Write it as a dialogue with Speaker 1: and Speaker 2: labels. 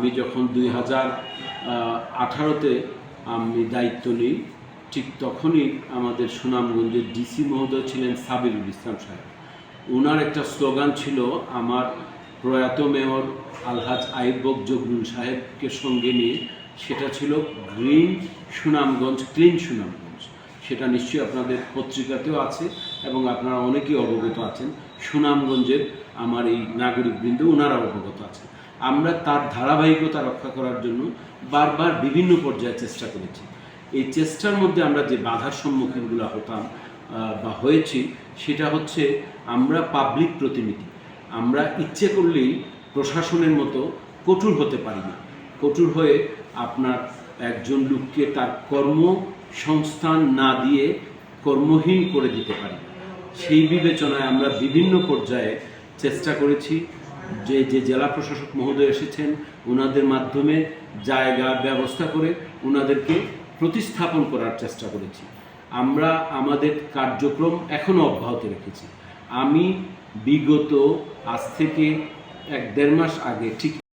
Speaker 1: আমি যখন 2018-তে আমি দায়িত্ব নিই, ঠিক তখনই আমাদের সুনামগঞ্জের ডিসি মহোদয় ছিলেন সাবিরুল ইসলাম সাহেব। ওনার একটা স্লোগান ছিল, আমার প্রয়াত মেয়র আলহাজ আইয়ুব জগলুল সাহেবকে সঙ্গে নিয়ে, সেটা ছিল গ্রিন সুনামগঞ্জ, ক্লিন সুনামগঞ্জ। সেটা নিশ্চয়ই আপনাদের পত্রিকাতেও আছে এবং আপনারা অনেকেই অবগত আছেন। সুনামগঞ্জের আমার এই নাগরিকবৃন্দ ওনারা অবগত আছেন। আমরা তার ধারাবাহিকতা রক্ষা করার জন্য বারবার বিভিন্ন পর্যায়ে চেষ্টা করেছি। এই চেষ্টার মধ্যে আমরা যে বাধার সম্মুখীনগুলো হতাম বা হয়েছি, সেটা হচ্ছে আমরা পাবলিক প্রতিনিধি। আমরা ইচ্ছে করলেই প্রশাসনের মতো কঠোর হতে পারি না। কঠোর হয়ে আপনার একজন লোককে তার কর্মসংস্থান না দিয়ে কর্মহীন করে দিতে পারি না। সেই বিবেচনায় আমরা বিভিন্ন পর্যায়ে চেষ্টা করেছি যে জেলা প্রশাসক মহোদয় এসেছেন, ওনাদের মাধ্যমে জায়গা ব্যবস্থা করে ওনাদেরকে প্রতিস্থাপন করার চেষ্টা করেছি। আমরা আমাদের কার্যক্রম এখনও অব্যাহত রেখেছি। আমি বিগত আজ থেকে 1-1.5 মাস আগে ঠিক